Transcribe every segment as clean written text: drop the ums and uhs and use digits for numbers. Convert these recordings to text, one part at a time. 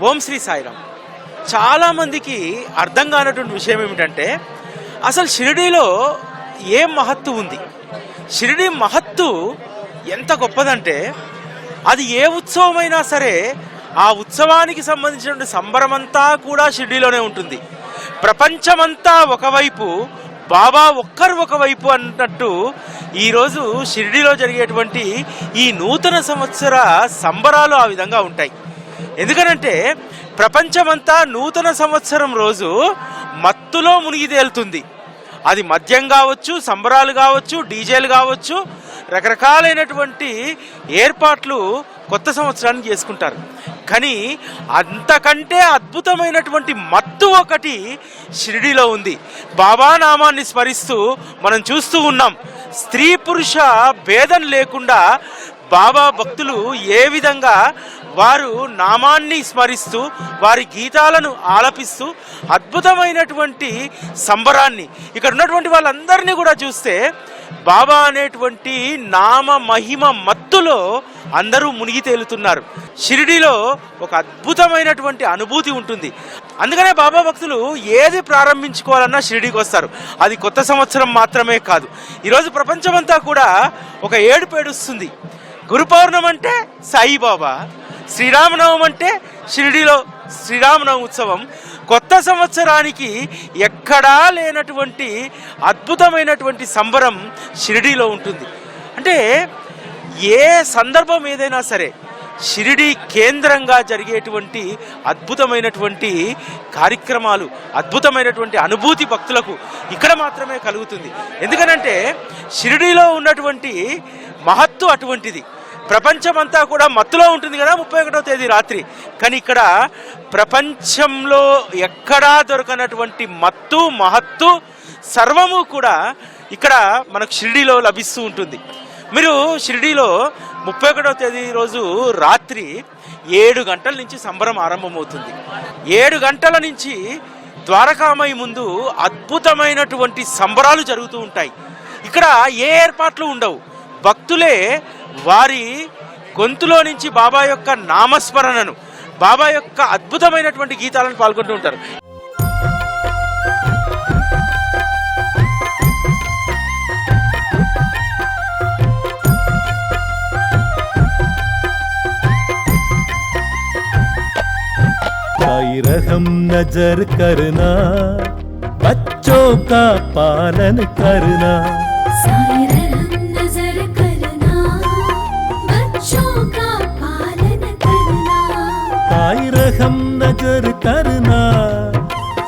ఓం శ్రీ సాయిరామ్. చాలామందికి అర్థం కానటువంటి విషయం ఏమిటంటే అసలు షిరిడీలో ఏం మహత్తు ఉంది. షిరిడీ మహత్తు ఎంత గొప్పదంటే అది ఏ ఉత్సవమైనా సరే ఆ ఉత్సవానికి సంబంధించిన సంబరమంతా కూడా షిరిడీలోనే ఉంటుంది. ప్రపంచమంతా ఒకవైపు, బాబా ఒక్కరు ఒకవైపు అన్నట్టు ఈరోజు షిరిడీలో జరిగేటువంటి ఈ నూతన సంవత్సర సంబరాలు ఆ విధంగా ఉంటాయి. ఎందుకనంటే ప్రపంచమంతా నూతన సంవత్సరం రోజు మత్తులో మునిగి తేలుతుంది. అది మద్యం కావచ్చు, సంబరాలు కావచ్చు, డీజేలు కావచ్చు, రకరకాలైనటువంటి ఏర్పాట్లు కొత్త సంవత్సరాన్ని చేసుకుంటారు. కానీ అంతకంటే అద్భుతమైనటువంటి మత్తు ఒకటి షిరిడీలో ఉంది. బాబా నామాన్ని స్మరిస్తూ మనం చూస్తూ ఉన్నాం. స్త్రీ పురుష భేదం లేకుండా బాబా భక్తులు ఏ విధంగా వారు నామాన్ని స్మరిస్తూ వారి గీతాలను ఆలపిస్తూ అద్భుతమైనటువంటి సంబరాన్ని, ఇక్కడ ఉన్నటువంటి వాళ్ళందరినీ కూడా చూస్తే బాబా అనేటువంటి నామ మహిమ మత్తులో అందరూ మునిగి తేలుతున్నారు. షిరిడీలో ఒక అద్భుతమైనటువంటి అనుభూతి ఉంటుంది. అందుకనే బాబా భక్తులు ఏది ప్రారంభించుకోవాలన్నా షిరిడీకి వస్తారు. అది కొత్త సంవత్సరం మాత్రమే కాదు. ఈరోజు ప్రపంచమంతా కూడా ఒక ఏడుపు ఏడుస్తుంది. గురు పౌర్ణమి అంటే సాయిబాబా, శ్రీరామనవమి అంటే షిరిడీలో శ్రీరామనవమి ఉత్సవం. కొత్త సంవత్సరానికి ఎక్కడా లేనటువంటి అద్భుతమైనటువంటి సంబరం షిరిడీలో ఉంటుంది. అంటే ఏ సందర్భం ఏదైనా సరే షిరిడీ కేంద్రంగా జరిగేటువంటి అద్భుతమైనటువంటి కార్యక్రమాలు, అద్భుతమైనటువంటి అనుభూతి భక్తులకు ఇక్కడ మాత్రమే కలుగుతుంది. ఎందుకనంటే షిరిడీలో ఉన్నటువంటి మహత్తు అటువంటిది. ప్రపంచమంతా కూడా మత్తులో ఉంటుంది కదా 31వ తేదీ రాత్రి. కానీ ఇక్కడ ప్రపంచంలో ఎక్కడా దొరకనటువంటి మత్తు, మహత్తు సర్వము కూడా ఇక్కడ మనకు షిరిడీలో లభిస్తూ ఉంటుంది. మీరు షిరిడీలో 31వ తేదీ రోజు రాత్రి 7 గంటల నుంచి సంబరం ఆరంభమవుతుంది. 7 గంటల నుంచి ద్వారకామయి ముందు అద్భుతమైనటువంటి సంబరాలు జరుగుతూ ఉంటాయి. ఇక్కడ ఏ ఏర్పాట్లు ఉండవు. భక్తులే వారి గొంతులో నుంచి బాబా యొక్క నామస్మరణను, బాబా యొక్క అద్భుతమైనటువంటి గీతాలను పాల్గొంటూ ఉంటారు. साई रहम नजर करना, बच्चों का पालन करना, साई रहम नजर करना, बच्चों का पालन करना, साई रहम नजर करना,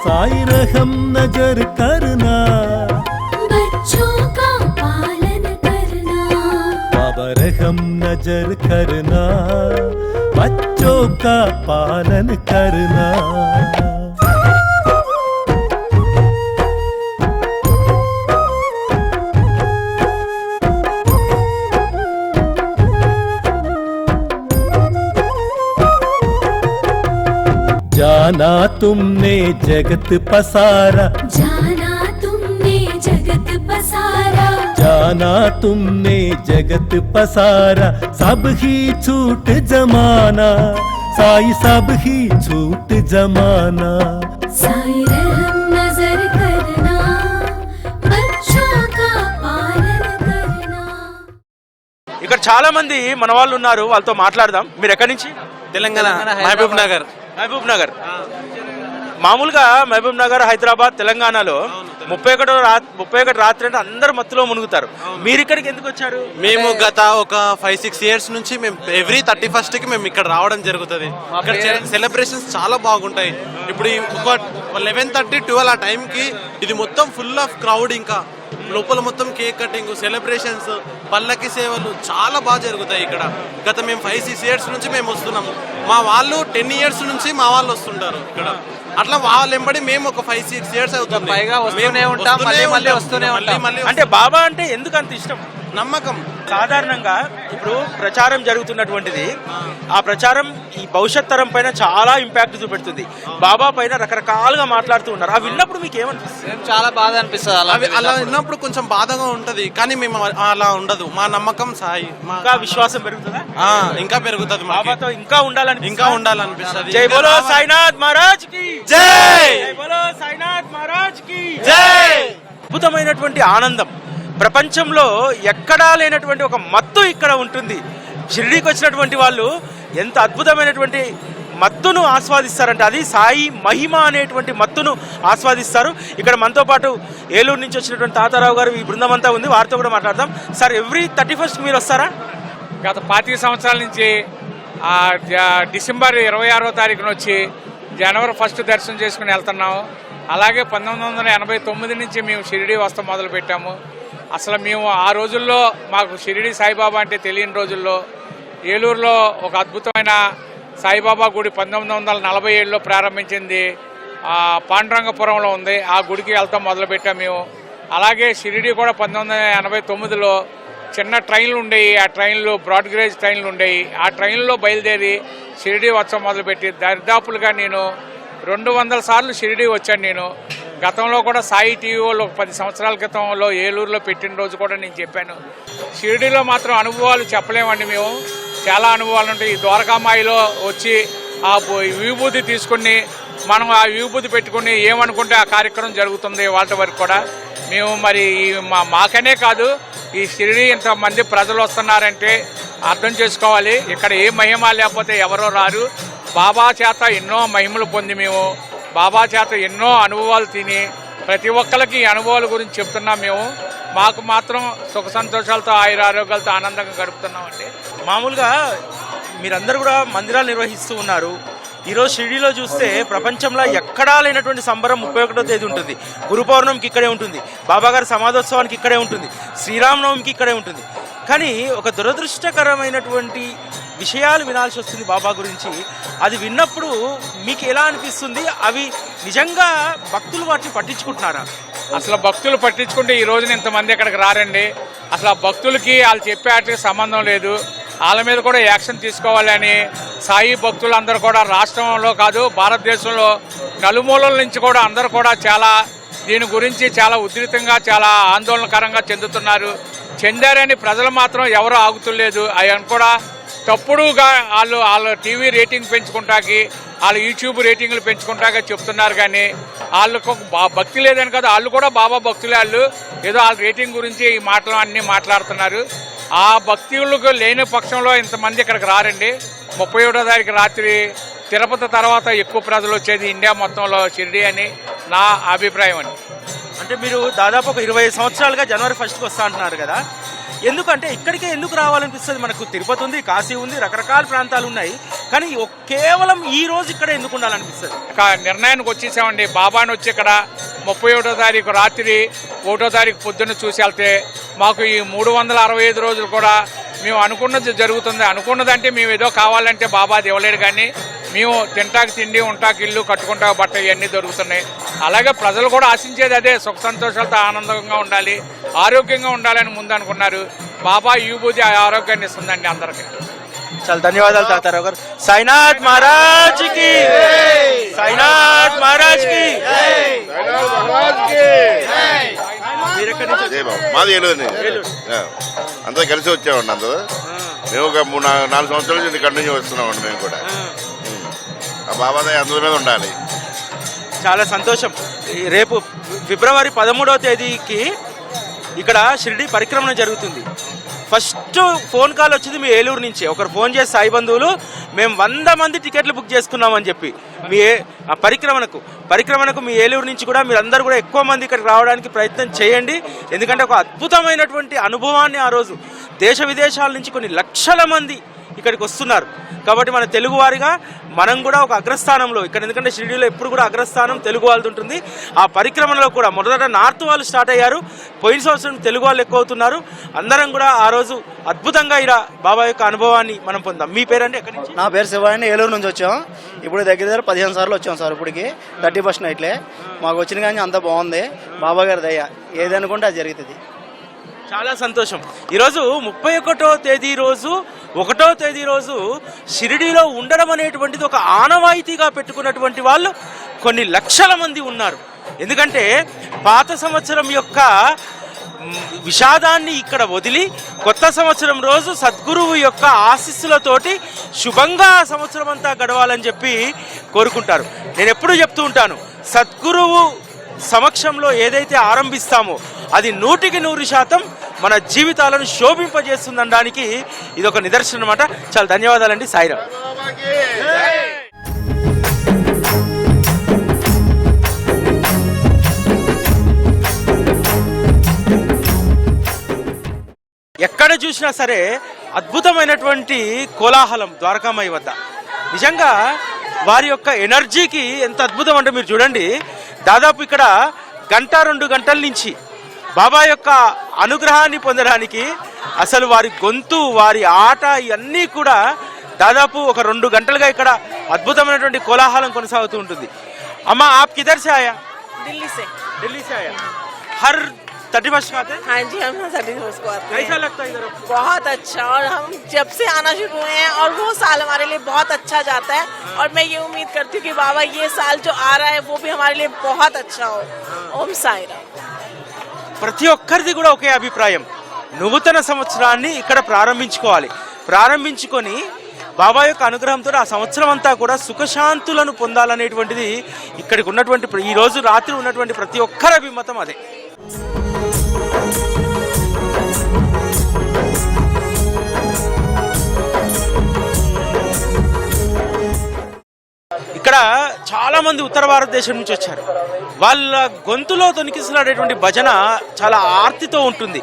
साई रहम नजर करना, बच्चों का पालन करना, बाबा रहम नजर करना, बच्चों का पालन करना. जाना तुमने जगत पसारा, जाना तुमने जगत पसारा, जाना तुमने जगत पसारा, सब ही छूट जमाना, साई सब ही छूट जमाना. साई रहम नजर करना, बच्चों का पालन करना. ఇక్కడ చాలా మంది మన వాళ్ళు ఉన్నారు, వాళ్ళతో మాట్లాడదాం. మీరు ఎక్కడి నుంచి? తెలంగాణ, మహబూబ్ నగర్. మహబూబ్ నగర్. మామూలుగా మహబూబ్ నగర్, హైదరాబాద్, తెలంగాణలో 31 రాత్రి అంటే అందరు మత్తులో మునుగుతారు. మీరు ఇక్కడికి ఎందుకు వచ్చారు? మేము గత ఒక 5-6 ఇయర్స్ నుంచి మేము ఎవ్రీ 31st కి మేము ఇక్కడ రావడం జరుగుతుంది. ఇక్కడ సెలబ్రేషన్స్ చాలా బాగుంటాయి. ఇప్పుడు ఒక 11:30-12 ఆ టైంకి ఇది మొత్తం ఫుల్ ఆఫ్ క్రౌడ్. ఇంకా లోపల మొత్తం కేక్ కటింగ్, సెలబ్రేషన్స్, పల్లకి సేవలు చాలా బాగా జరుగుతాయి ఇక్కడ. గత మేము 5-6 ఇయర్స్ నుంచి మేము వస్తున్నాము. మా వాళ్ళు 10 ఇయర్స్ నుంచి మా వాళ్ళు వస్తుంటారు ఇక్కడ. అట్లా వాళ్ళ వెంబడి మేము ఒక 5-6 ఇయర్స్ అవుతుంది. పైగా వస్తూనే ఉంటాం, మళ్ళీ వస్తూనే ఉంటాం. అంటే బాబా అంటే ఎందుకు అంత ఇష్టం? నమ్మకం. సాధారణంగా ఇప్పుడు ప్రచారం జరుగుతున్నటువంటిది, ఆ ప్రచారం ఈ భవిష్యత్ తరం పైన చాలా ఇంపాక్ట్ చూపెడుతుంది. బాబా పైన రకరకాలుగా మాట్లాడుతూ ఉన్నారు. అవి విన్నప్పుడు మీకు ఏమనిపిస్తుంది? చాలా బాధ అనిపిస్తుంది అలా విన్నప్పుడు కొంచెం బాధగా ఉంటది, కానీ మేము అలా ఉండదు. మా నమ్మకం సాయి, ఇంకా విశ్వాసం పెరుగుతుందా? ఇంకా పెరుగుతుంది. బాబాతో ఇంకా ఉండాలనిపిస్తుంది. జై బోలో సాయినాథ్ మహారాజ్ కి జై! జై బోలో సాయినాథ్ మహారాజ్ కి జై! అద్భుతమైనటువంటి ఆనందం, ప్రపంచంలో ఎక్కడా లేనటువంటి ఒక మత్తు ఇక్కడ ఉంటుంది. షిరిడీకి వచ్చినటువంటి వాళ్ళు ఎంత అద్భుతమైనటువంటి మత్తును ఆస్వాదిస్తారంటే అది సాయి మహిమ అనేటువంటి మత్తును ఆస్వాదిస్తారు. ఇక్కడ మనతో పాటు ఏలూరు నుంచి వచ్చినటువంటి తాతారావు గారు, ఈ బృందం అంతా ఉంది, వారితో కూడా మాట్లాడదాం. సార్, ఎవ్రీ 31st మీరు వస్తారా? గత 25 సంవత్సరాల నుంచి డిసెంబర్ 26వ తారీఖున వచ్చి జనవరి 1 దర్శనం చేసుకుని వెళ్తున్నాము. అలాగే 1989 నుంచి మేము షిరిడీ వస్తాం మొదలుపెట్టాము. అసలు మేము ఆ రోజుల్లో మాకు షిరిడీ సాయిబాబా అంటే తెలియని రోజుల్లో ఏలూరులో ఒక అద్భుతమైన సాయిబాబా గుడి 1947లో ప్రారంభించింది, పాండురంగపురంలో ఉంది. ఆ గుడికి వెళ్తాం మొదలుపెట్టాము మేము. అలాగే షిరిడీ కూడా 1989లో చిన్న ట్రైన్లు ఉండేవి. ఆ ట్రైన్లు బ్రాడ్ గేజ్ ట్రైన్లు ఉండేవి. ఆ ట్రైన్లో బయలుదేరి షిరిడీ వచ్చాం మొదలుపెట్టి దరిదాపులుగా నేను 200 సార్లు షిరిడీ వచ్చాను. నేను గతంలో కూడా సాయి టీవీ వాళ్ళు 10 సంవత్సరాల క్రితంలో ఏలూరులో పెట్టిన రోజు కూడా నేను చెప్పాను. షిరిడీలో మాత్రం అనుభవాలు చెప్పలేమండి. మేము చాలా అనుభవాలు ఉంటాయి. ఈ ద్వారకామాయిలో వచ్చి ఆ విభూతి తీసుకుని మనం ఆ విభూతి పెట్టుకుని ఏమనుకుంటే ఆ కార్యక్రమం జరుగుతుంది. వాళ్ళ వరకు కూడా మేము మరి మాకనే కాదు, ఈ షిరిడీ ఇంతమంది ప్రజలు వస్తున్నారంటే అర్థం చేసుకోవాలి. ఇక్కడ ఏ మహిమ లేకపోతే ఎవరో రారు. బాబా చేత ఎన్నో మహిమలు పొంది మేము బాబా చేత ఎన్నో అనుభవాలు తిని ప్రతి ఒక్కరికి ఈ అనుభవాల గురించి చెప్తున్నాం. మేము మాకు మాత్రం సుఖ సంతోషాలతో ఆయుర ఆరోగ్యాలతో ఆనందంగా గడుపుతున్నామండి. మామూలుగా మీరందరూ కూడా మందిరాలు నిర్వహిస్తూ ఉన్నారు. ఈరోజు షిరిడీలో చూస్తే ప్రపంచంలో ఎక్కడా లేనటువంటి సంబరం 31వ తేదీ ఉంటుంది. గురు పౌర్ణమికి ఇక్కడే ఉంటుంది, బాబాగారి సమాధోత్సవానికి ఇక్కడే ఉంటుంది, శ్రీరామనవమికి ఇక్కడే ఉంటుంది. కానీ ఒక దురదృష్టకరమైనటువంటి విషయాలు వినాల్సి వస్తుంది బాబా గురించి. అది విన్నప్పుడు మీకు ఎలా అనిపిస్తుంది? అవి నిజంగా భక్తులు వాటిని పట్టించుకుంటున్నారా? అసలు భక్తులు పట్టించుకుంటే ఈ రోజున ఇంతమంది ఎక్కడికి రారండి. అసలు ఆ భక్తులకి వాళ్ళు చెప్పే వాటికి సంబంధం లేదు. వాళ్ళ మీద కూడా యాక్షన్ తీసుకోవాలని సాయి భక్తులందరూ కూడా రాష్ట్రంలో కాదు భారతదేశంలో నలుమూలల నుంచి కూడా అందరూ కూడా చాలా దీని గురించి చాలా ఉధృతంగా చాలా ఆందోళనకరంగా చెందారని ప్రజలు మాత్రం ఎవరు ఆగుతులేదు. ఆయన కూడా తప్పుడుగా వాళ్ళ టీవీ రేటింగ్ పెంచుకుంటాకి వాళ్ళ యూట్యూబ్ రేటింగ్లు పెంచుకుంటాక చెప్తున్నారు. కానీ వాళ్ళకు భక్తి లేదని కదా, వాళ్ళు కూడా బాబా భక్తులే. వాళ్ళు ఏదో వాళ్ళ రేటింగ్ గురించి ఈ మాటలు అన్నీ మాట్లాడుతున్నారు. ఆ భక్తులకు లేని పక్షంలో ఇంతమంది ఇక్కడికి రారండి. 31వ తారీఖు రాత్రి తిరుపతి తర్వాత ఎక్కువ ప్రజలు వచ్చేది ఇండియా మొత్తంలో షిరిడీ అని నా అభిప్రాయం అండి. అంటే మీరు దాదాపు ఒక 25 సంవత్సరాలుగా జనవరి 1కి వస్తా అంటున్నారు కదా, ఎందుకంటే ఇక్కడికే ఎందుకు రావాలనిపిస్తుంది? మనకు తిరుపతి ఉంది, కాశీ ఉంది, రకరకాల ప్రాంతాలు ఉన్నాయి, కానీ కేవలం ఈ రోజు ఇక్కడ ఎందుకు ఉండాలనిపిస్తుంది? నిర్ణయానికి వచ్చేసామండి. బాబాని వచ్చి ఇక్కడ 31వ తారీఖు రాత్రి 1వ తారీఖు పొద్దున్న చూసి వెళ్తే మాకు ఈ 365 రోజులు కూడా మేము అనుకున్నది జరుగుతుంది. అనుకున్నదంటే మేము ఏదో కావాలంటే బాబా ఇవ్వలేడు, కానీ మేము తింటాకి తిండి, ఉంటాకి ఇల్లు, కట్టుకుంటా బట్ట ఇవన్నీ దొరుకుతున్నాయి. అలాగే ప్రజలు కూడా ఆశించేది అదే, సుఖ సంతోషాలతో ఆనందంగా ఉండాలి, ఆరోగ్యంగా ఉండాలని ముందు అనుకున్నారు. బాబా ఈ విభూతి ఆరోగ్యాన్ని ఇస్తుందండి అందరికీ. చాలా ధన్యవాదాలు తాతారావు గారు. సాయినాథ్ మహారాజ్ కి, సాయినాథ్ మహారాజ్ కి. మీరు ఎక్కడి నుంచి? మాది ఏలూరు. అంతా కలిసి వచ్చామండి. అందరూ మేము ఒక 3-4 సంవత్సరాల నుంచి కంటిన్యూ వస్తున్నామండి. మేము కూడా ఆ బాబాదయ్య అందరి మీద ఉండాలి. చాలా సంతోషం. రేపు ఫిబ్రవరి 13వ తేదీకి ఇక్కడ షిరిడీ పరిక్రమణ జరుగుతుంది. ఫస్ట్ ఫోన్ కాల్ వచ్చింది మీ ఏలూరు నుంచి. ఒకరు ఫోన్ చేసి సాయి బంధువులు మేము 100 మంది టికెట్లు బుక్ చేసుకున్నామని చెప్పి మీ పరిక్రమణకు మీ ఏలూరు నుంచి కూడా మీరందరూ కూడా ఎక్కువ మంది ఇక్కడికి రావడానికి ప్రయత్నం చేయండి. ఎందుకంటే ఒక అద్భుతమైనటువంటి అనుభవాన్ని ఆ రోజు దేశ విదేశాల నుంచి కొన్ని లక్షల మంది ఇక్కడికి వస్తున్నారు. కాబట్టి మన తెలుగు వారిగా మనం కూడా ఒక అగ్రస్థానంలో ఇక్కడ, ఎందుకంటే షిరిడీలో ఎప్పుడు కూడా అగ్రస్థానం తెలుగు వాళ్ళది ఉంటుంది. ఆ పరిక్రమణలో కూడా మొదట నార్త్ వాళ్ళు స్టార్ట్ అయ్యారు, పోయిన సంవత్సరం తెలుగు వాళ్ళు ఎక్కువ అవుతున్నారు. అందరం కూడా ఆ రోజు అద్భుతంగా ఇలా బాబా యొక్క అనుభవాన్ని మనం పొందాం. మీ పేరండి? ఎక్కడి నుంచి? నా పేరు శివాణి, ఏలూరు నుంచి వచ్చాం. ఇప్పుడు దగ్గర 15 సార్లు వచ్చాం సార్. ఇప్పటికి 31st నైట్లే మాకు వచ్చిన కానీ అంతా బాగుంది. బాబా గారి దయ, ఏది అనుకుంటే అది జరుగుతుంది. చాలా సంతోషం. ఈరోజు 31వ తేదీ రోజు 1వ తేదీ రోజు షిరిడీలో ఉండడం అనేటువంటిది ఒక ఆనవాయితీగా పెట్టుకున్నటువంటి వాళ్ళు కొన్ని లక్షల మంది ఉన్నారు. ఎందుకంటే పాత సంవత్సరం యొక్క విషాదాన్ని ఇక్కడ వదిలి కొత్త సంవత్సరం రోజు సద్గురువు యొక్క ఆశీస్సులతోటి శుభంగా ఆ సంవత్సరం అంతా గడవాలని చెప్పి కోరుకుంటారు. నేను ఎప్పుడూ చెప్తూ ఉంటాను, సద్గురువు సమక్షంలో ఏదైతే ఆరంభిస్తామో అది 100% మన జీవితాలను శోభింపజేస్తుందనడానికి ఇది ఒక నిదర్శనం అన్నమాట. చాలా ధన్యవాదాలండి. సాయిరామ్. ఎక్కడ చూసినా సరే అద్భుతమైనటువంటి కోలాహలం ద్వారకామాయి వద్ద. నిజంగా వారి యొక్క ఎనర్జీకి ఎంత అద్భుతం అంటే మీరు చూడండి, దాదాపు ఇక్కడ 1-2 గంటల నుంచి బాబా యొక్క అనుగ్రహాన్ని పొందడానికి అసలు వారి గొంతు, వారి ఆట ఇవన్నీ కూడా దాదాపు ఒక 2 గంటలుగా ఇక్కడ అద్భుతమైనటువంటి కోలాహలం కొనసాగుతూ ఉంటుంది. అమ్మా, आप किधर से आया? दिल्ली से आया. हर 31 को आते हैं? हाँ जी, हम 31 को आते हैं। कैसा लगता है इधर? बहुत अच्छा, और हम जब से आना शुरू हुए हैं और वो साल हमारे लिए बहुत अच्छा जाता है, और मैं ये उम्मीद करती हूँ कि बाबा ये साल जो आ रहा है वो भी हमारे लिए बहुत अच्छा हो. ओम साई राम. ప్రతి ఒక్కరిది కూడా ఒకే అభిప్రాయం, నూతన సంవత్సరాన్ని ఇక్కడ ప్రారంభించుకొని బాబా యొక్క అనుగ్రహంతో ఆ సంవత్సరం అంతా కూడా సుఖశాంతులను పొందాలనేటువంటిది ఇక్కడికి ఉన్నటువంటి ఈ రోజు రాత్రి ఉన్నటువంటి ప్రతి ఒక్కరి అభిమతం అదే. ఇక్కడ చాలా మంది ఉత్తర భారతదేశం నుంచి వచ్చారు. వాళ్ళ గొంతులో తొనికిసలాడేటువంటి భజన చాలా ఆర్తితో ఉంటుంది.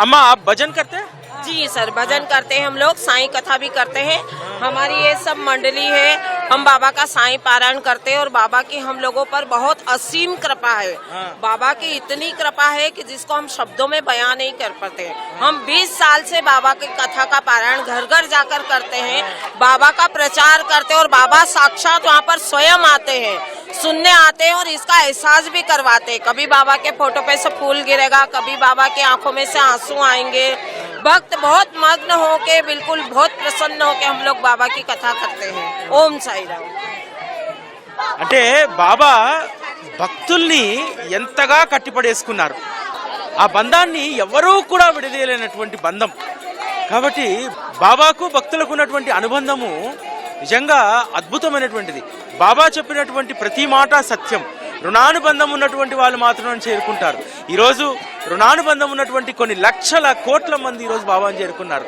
అమ్మ, భజన్ కర్తే? जी सर, भजन करते हैं हम लोग, साईं कथा भी करते हैं. हमारी ये सब मंडली है, हम बाबा का साईं पारायण करते हैं, और बाबा की हम लोगों पर बहुत असीम कृपा है. बाबा की इतनी कृपा है कि जिसको हम शब्दों में बयान नहीं कर पाते. हम 20 साल से बाबा की कथा का पारायण घर घर जाकर करते हैं, बाबा का प्रचार करते हैं, और बाबा साक्षात वहाँ पर स्वयं आते हैं, सुनने आते हैं और इसका एहसास भी करवाते हैं. कभी बाबा के फोटो पे से फूल गिरेगा, कभी बाबा की आंखों में से आंसू आएंगे. भक्त बहुत मग्न होके, बिल्कुल बहुत प्रसन्न होके हम लोग बाबा की कथा करते हैं. ओम साई राम. అంటే బాబా భక్తుల్ని ఎంతగా కట్టిపడేసుకున్నారు. ఆ బంధాన్ని ఎవరూ కూడా విడదీయలేనటువంటి బంధం. కాబట్టి బాబాకు భక్తులకు ఉన్నటువంటి అనుబంధము నిజంగా అద్భుతమైనటువంటిది. బాబా చెప్పినటువంటి ప్రతి మాట సత్యం. రుణానుబంధం ఉన్నటువంటి వాళ్ళు మాత్రమే చేరుకుంటారు. ఈరోజు రుణానుబంధం ఉన్నటువంటి కొన్ని లక్షల కోట్ల మంది ఈరోజు బాబాని చేరుకున్నారు.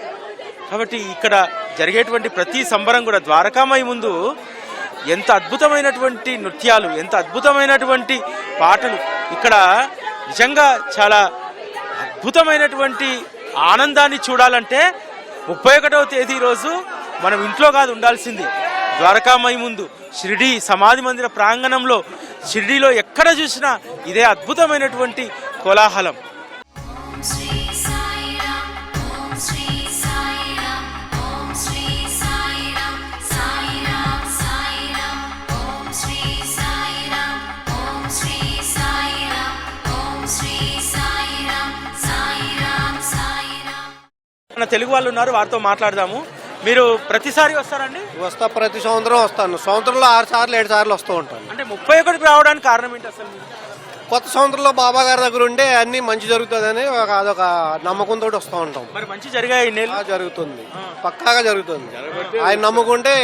కాబట్టి ఇక్కడ జరిగేటువంటి ప్రతి సంబరం కూడా ద్వారకామాయి ముందు ఎంత అద్భుతమైనటువంటి నృత్యాలు, ఎంత అద్భుతమైనటువంటి పాటలు. ఇక్కడ నిజంగా చాలా అద్భుతమైనటువంటి ఆనందాన్ని చూడాలంటే 31వ తేదీ రోజు మనం ఇంట్లో కాదు ఉండాల్సింది, ద్వారకామాయి ముందు షిరిడీ సమాధి మందిర ప్రాంగణంలో, షిరిడీలో ఎక్కడ చూసినా ఇదే అద్భుతమైనటువంటి కోలాహలం. ఓం శ్రీ సాయి రామ్, ఓం శ్రీ సాయి రామ్, ఓం శ్రీ సాయి రామ్, సాయి రామ్ సాయి రామ్, ఓం శ్రీ సాయి రామ్, ఓం శ్రీ సాయి రామ్, ఓం శ్రీ సాయి రామ్, సాయి రామ్ సాయి రామ్. మన తెలుగు వాళ్ళు ఉన్నారు, వారితో మాట్లాడదాము. మీరు ప్రతిసారి వస్తారండి? వస్తా, ప్రతి సంవత్సరం వస్తాను. సంవత్సరంలో 6 సార్లు 7 సార్లు వస్తూ ఉంటాను. అంటే 31కి రావడానికి కారణం ఏంటి అసలు? కొత్త సంవత్సరంలో బాబా గారి దగ్గర ఉండే అన్ని మంచి జరుగుతుందని అదొక నమ్మకంతో వస్తూ ఉంటాం. మరి మంచి జరిగాయి? జరుగుతుంది, పక్కాగా జరుగుతుంది. ఆయన నమ్ముకుంటే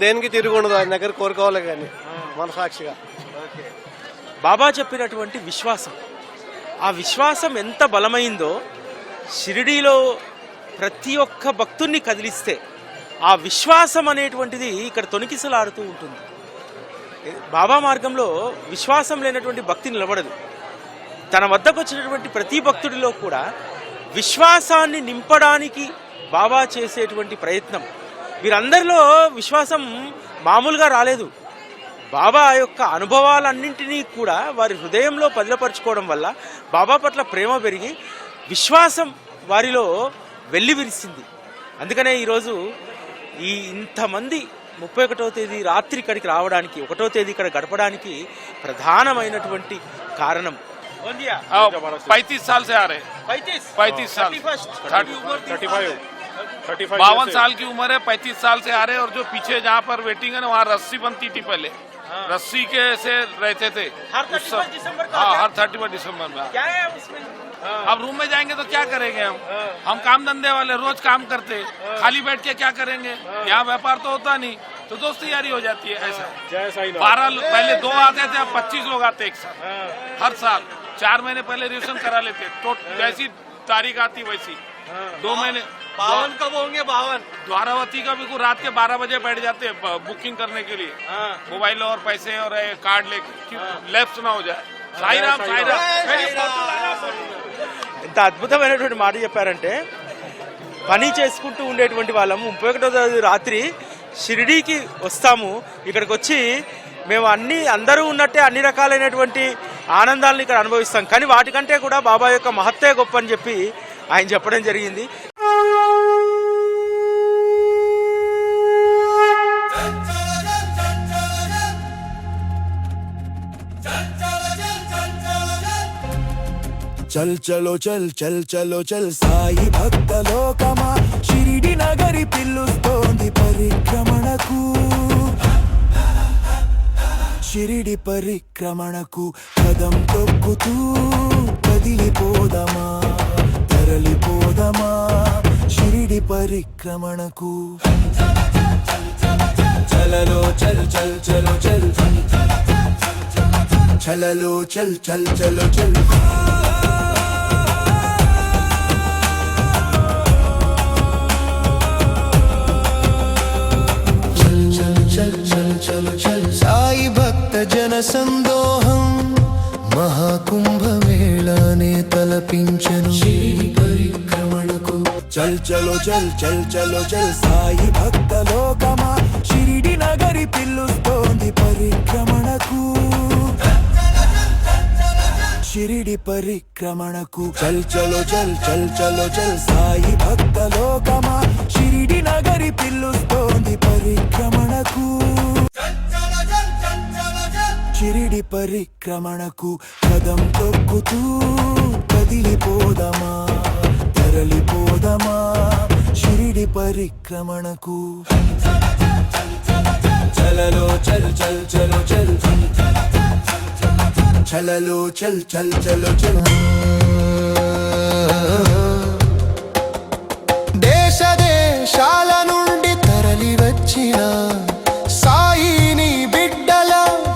దేనికి తిరిగి ఉండదు, ఆయన దగ్గర కోరుకోవాలి కానీ మనసాక్షిగా. బాబా చెప్పినటువంటి విశ్వాసం, ఆ విశ్వాసం ఎంత బలమైందో షిరిడీలో ప్రతి ఒక్క భక్తుణ్ణి కదిలిస్తే ఆ విశ్వాసం అనేటువంటిది ఇక్కడ తొణికిసలాడుతూ ఉంటుంది. బాబా మార్గంలో విశ్వాసం లేనటువంటి భక్తి నిలబడదు. తన వద్దకు వచ్చినటువంటి ప్రతి భక్తుడిలో కూడా విశ్వాసాన్ని నింపడానికి బాబా చేసేటువంటి ప్రయత్నం. వీరందరిలో విశ్వాసం మామూలుగా రాలేదు. బాబా యొక్క అనుభవాలన్నింటినీ కూడా వారి హృదయంలో పదిలపరుచుకోవడం వల్ల బాబా పట్ల ప్రేమ పెరిగి విశ్వాసం వారిలో వెళ్ళి విరిసింది. అందుకనే ఈరోజు ఇంతమంది 31వ తేదీ రాత్రి ఇక్కడికి రావడానికి, 1వ తేదీ ఇక్కడ గడపడానికి ప్రధానమైనటువంటి కారణం कौन दिया? 35 साल से आ रहे हैं। 35 साल 52 साल की उम्र है, 35 साल से आ रहे हैं। और जो पीछे जहाँ पर वेटिंग है ना, वहाँ रस्सी बनती थी पहले, रस्सी के से रहते थे हर 31 दिसंबर को हाँ, आते हैं? हर 31 दिसंबर में। क्या है उसमें? अब रूम में जाएंगे तो क्या करेंगे हम काम धंधे वाले रोज काम करते, खाली बैठ के क्या करेंगे? यहाँ व्यापार तो होता नहीं, तो दोस्ती यारी हो जाती है। ऐसा 12 पहले 2 आते थे, अब 25 लोग आते एक साथ हर साल। 4 महीने पहले रिजर्वेशन करा लेते, तो जैसी तारीख आती वैसी 2 महीने। 52 कब होंगे? 52 द्वारावती का भी को रात के 12 बजे बैठ जाते हैं बुकिंग करने के लिए, मोबाइल और पैसे और कार्ड लेके, लैप्स ना हो जाए। साईराम साईराम। ఎంత అద్భుతమైనటువంటి మాట చెప్పారంటే, పని చేసుకుంటూ ఉండేటువంటి వాళ్ళము 31వ రాత్రి షిరిడీకి వస్తాము. ఇక్కడికి వచ్చి మేము అందరూ ఉన్నట్టే అన్ని రకాలైనటువంటి ఆనందాలను ఇక్కడ అనుభవిస్తాం. కానీ వాటికంటే కూడా బాబా యొక్క మహత్తే గొప్ప అని చెప్పి ఆయన చెప్పడం జరిగింది. చల్ చలో చల్ చల్ చలో చల్ సాయి భక్త లోకమా షిరిడి నగరి పిలుస్తోంది పరిక్రమణకు, షిరిడి పరిక్రమణకు పదం తొక్కుతూ కదిలిపోదమా, తరలిపోదమా షిరిడి పరిక్రమణకు. చలలో చల్ చల్ చలో చల్, చలలో చల్ చల్ చలో చల్. సాయి భక్త జన సందోహం మహాకుంభమేళానే తలపించను శ్రీ పరిక్రమణకు. చల్ చలో చల్ చల్ చలో చల్ సాయి భక్త లోకమా షిరిడి నగరి పిలుస్తోంది పరిక్రమణకు, షిరిడి పరిక్రమణకు. చల్ చలో చల్ చల్ చలో చల్ సాయి భక్త లోకమా షిరిడి నగరి పిలుస్తోంది పరిక్రమణకు, షిరిడి పరిక్రమణకు పదం తొక్కుతూ కదిలిపోదమా, తరలిపోదమా షిరిడి పరిక్రమణకు. చలలో చల్ చల్ చలో చల్, చలలో చల్ చల్ చలో చల్. దేశ దేశాల నుండి తరలి వచ్చిన సాయిని బిడ్డల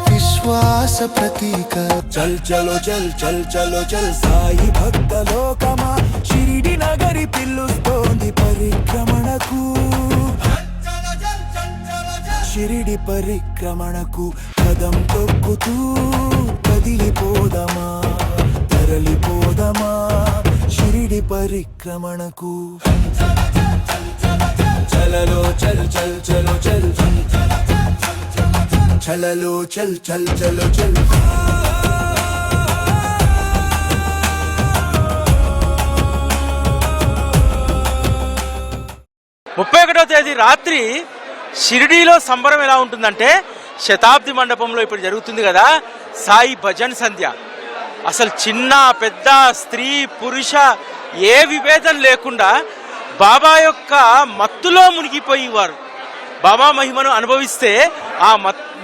విశ్వాస ప్రతీక. చల్ చలో చల్ చల్ చలో చల్ సాయి భక్త లోకమా షిరిడి నగరి పిలుస్తోంది పరిక్రమణకు, షిరిడి పరిక్రమణకు పదం తొక్కుతూ కదిలిపోదమా, తరలిపోదమా షిరిడి పరిక్రమణకు. చలలో చల్ చల్ చలో చల్, చలలో చల్ చల్ చలో చల్. 31వ తేదీ రాత్రి షిరిడీలో సంబరం ఎలా ఉంటుందంటే, శతాబ్ది మండపంలో ఇప్పుడు జరుగుతుంది కదా సాయి భజన్ సంధ్య. అసలు చిన్న పెద్ద స్త్రీ పురుష ఏ విభేదం లేకుండా బాబా యొక్క మత్తులో మునిగిపోయేవారు. బాబా మహిమను అనుభవిస్తే ఆ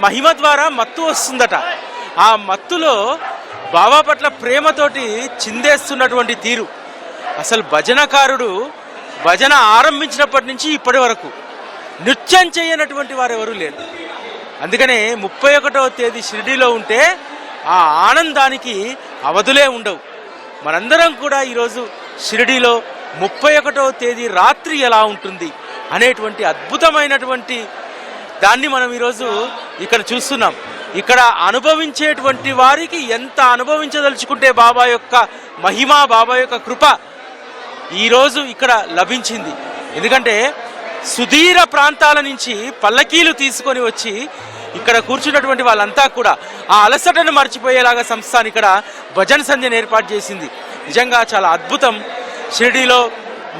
మహిమ ద్వారా మత్తు వస్తుందట. ఆ మత్తులో బాబా పట్ల ప్రేమతోటి చిందేస్తున్నటువంటి తీరు, అసలు భజనకారుడు భజన ఆరంభించినప్పటి నుంచి ఇప్పటి వరకు నృత్యం చేయనటువంటి వారు ఎవరూ లేరు. అందుకనే 31వ తేదీ షిరిడీలో ఉంటే ఆ ఆనందానికి అవధులే ఉండవు. మనందరం కూడా ఈరోజు షిరిడీలో 31వ తేదీ రాత్రి ఎలా ఉంటుంది అనేటువంటి అద్భుతమైనటువంటి దాన్ని మనం ఈరోజు ఇక్కడ చూస్తున్నాం. ఇక్కడ అనుభవించేటువంటి వారికి ఎంత అనుభవించదలుచుకుంటే బాబా యొక్క మహిమ, బాబా యొక్క కృప ఈరోజు ఇక్కడ లభించింది. ఎందుకంటే సుదూర ప్రాంతాల నుంచి పల్లకీలు తీసుకొని వచ్చి ఇక్కడ కూర్చున్నటువంటి వాళ్ళంతా కూడా ఆ అలసటను మర్చిపోయేలాగా సంస్థాన్ ఇక్కడ భజన్ సంధ్యను ఏర్పాటు చేసింది. నిజంగా చాలా అద్భుతం. షిరిడీలో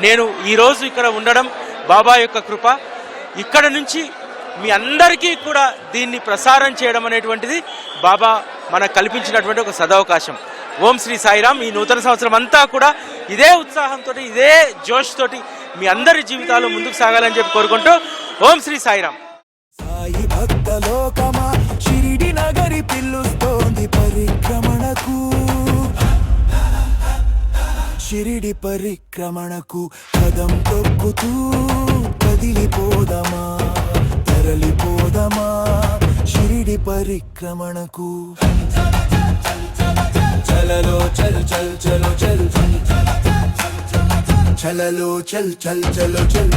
నేను ఈరోజు ఇక్కడ ఉండడం బాబా యొక్క కృప. ఇక్కడ నుంచి మీ అందరికీ కూడా దీన్ని ప్రసారం చేయడం అనేటువంటిది బాబా మనకు కల్పించినటువంటి ఒక సదవకాశం. ఓం శ్రీ సాయిరామ్. ఈ నూతన సంవత్సరం అంతా కూడా ఇదే ఉత్సాహంతో ఇదే జోష్ తోటి మీ అందరి జీవితాలు ముందుకు సాగాలని చెప్పి కోరుకుంటూ ఓం శ్రీ సాయిరామ్. సాయి భక్త లోకమా షిరిడి నగరి పిల్లుస్తోంది పరిక్రమణకు, షిరిడి పరిక్రమణకు పదం తొక్కుతూ కదిలిపోదమా, తరలిపోదమా షిరిడి పరిక్రమణకు. చలలో చల్ చల్ చలో చల్, చలలో చల్ చల్ చలో చల్.